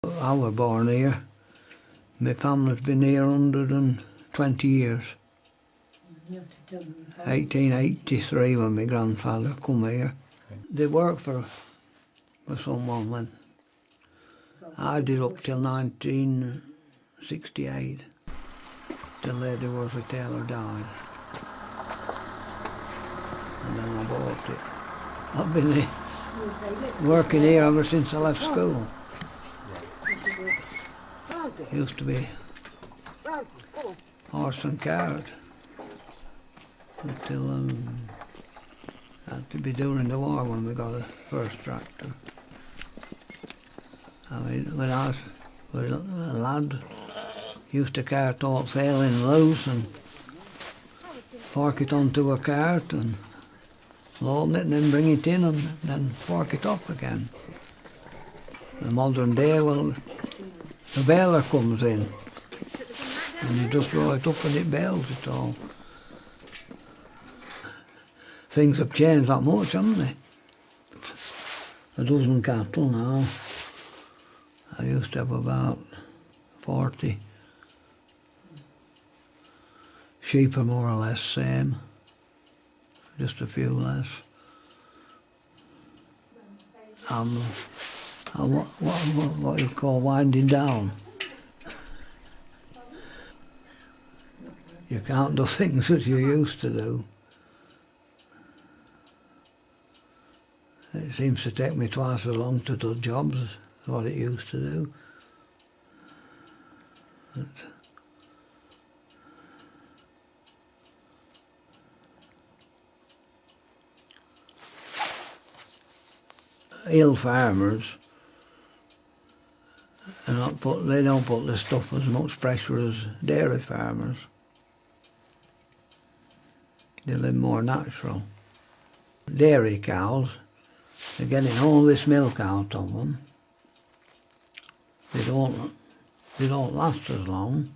I was born here. My family's been here 120 years. 1883 when my grandfather come here. They worked for someone when I did up till 1968. The lady was a tailor died. And then I bought it. I've been working here ever since I left school. Used to be horse and cart until had to be during the war when we got the first tractor. I mean, when I was a lad, used to cart all sailing loose and fork it onto a cart and load it and then bring it in and then fork it off again. The modern day, well, the baler comes in and you just roll it up and it bales it all. Things have changed that much, haven't they? A dozen cattle now. I used to have about 40. Sheep are more or less same, just a few less. What you call winding down. You can't do things that you used to do. It seems to take me twice as long to do jobs as what it used to do. But hill farmers they don't put the stuff as much pressure as dairy farmers. They live more natural. Dairy cows, they're getting all this milk out of them. They don't last as long.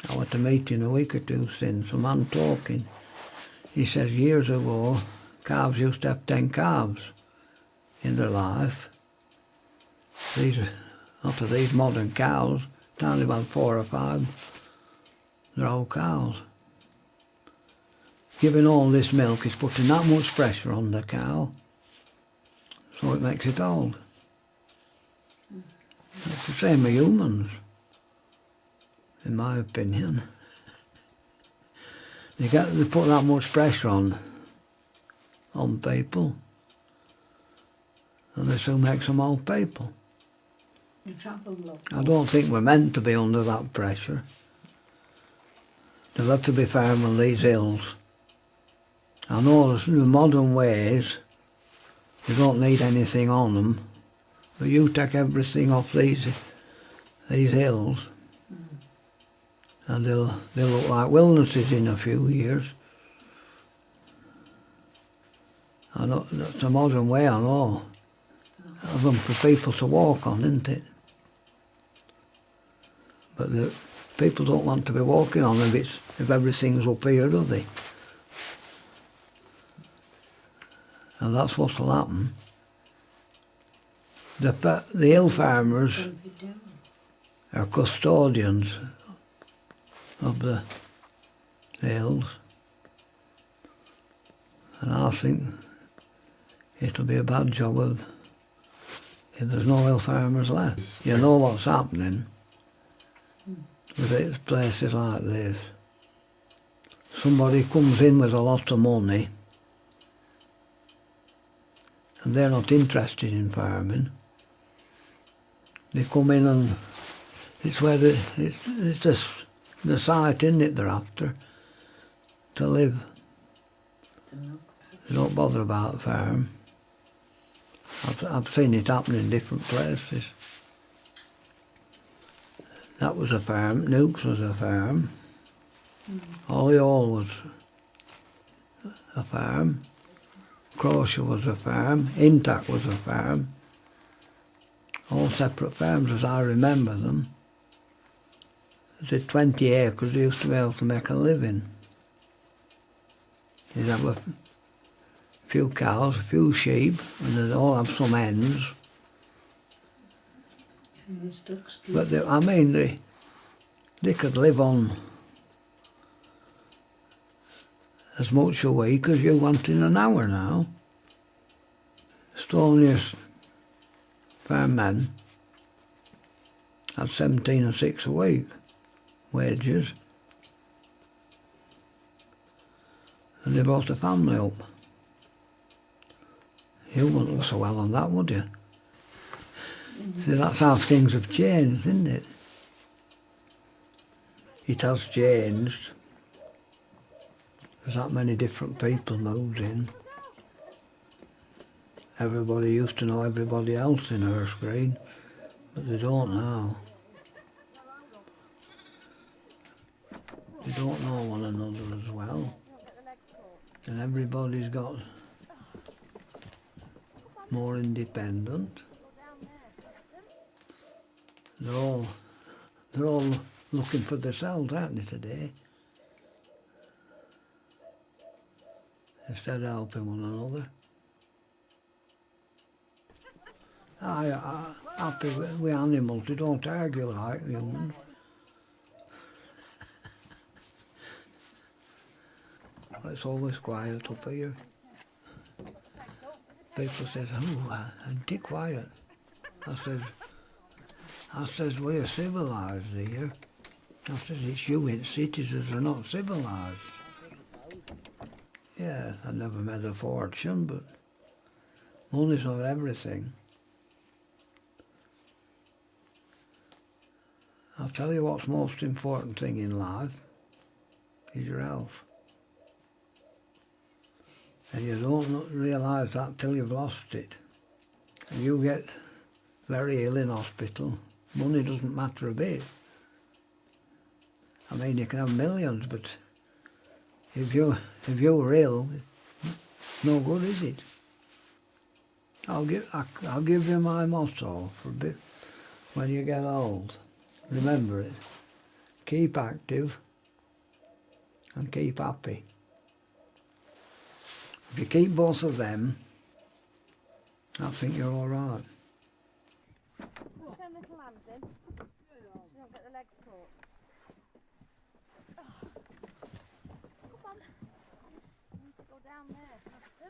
I went to a meeting a week or two since, a man talking. He says years ago, calves used to have 10 calves in their life. After these modern cows, it's only about 4 or 5, they're old cows. Giving all this milk is putting that much pressure on the cow, so it makes it old. It's the same with humans, in my opinion. They put that much pressure on people, and they soon make some old people. I don't think we're meant to be under that pressure. They've got to be farming these hills. I know the modern ways, you don't need anything on them, but you take everything off these hills, and they'll look like wildernesses in a few years. I know that's a modern way, I know, of them for people to walk on, isn't it? But the people don't want to be walking on them if everything's up here, do they? And that's what'll happen. The hill farmers are custodians of the hills, and I think it'll be a bad job if there's no hill farmers left. You know what's happening with places like this. Somebody comes in with a lot of money and they're not interested in farming. They come in and it's where it's just the site, isn't it, they're after, to live. They don't bother about the farm. I've seen it happen in different places. That was a farm, Nukes was a farm, Hollyoll was a farm, Crosher was a farm, Intact was a farm, all separate farms as I remember them. They had 20 acres, they used to be able to make a living. They'd have a few cows, a few sheep, and they'd all have some hens. But I mean, they could live on as much a week as you want in an hour now. Stoniest farm men had 17 and 6 a week wages, and they brought a family up. You wouldn't look so well on that, would you? See, that's how things have changed, isn't it? It has changed. There's that many different people moved in. Everybody used to know everybody else in Earth Green, but they don't now. They don't know one another as well. And everybody's got more independent. They're all looking for themselves, aren't they, today? Instead of helping one another. I'm happy with animals. They don't argue like humans. It's always quiet up here. People says, "Oh, ain't it quiet?" I says, we're civilised here. I says, it's you in cities that are not civilised. Yeah, I never made a fortune, but money's not everything. I'll tell you what's the most important thing in life is your health. And you don't realise that till you've lost it. And you get very ill in hospital, money doesn't matter a bit. I mean, you can have millions, but if you're ill, no good, is it? I'll give you my motto for a bit when you get old. Remember it. Keep active and keep happy. If you keep both of them, I think you're all right. Turn little hands in. So don't get the legs caught. Come on. You need to go down there.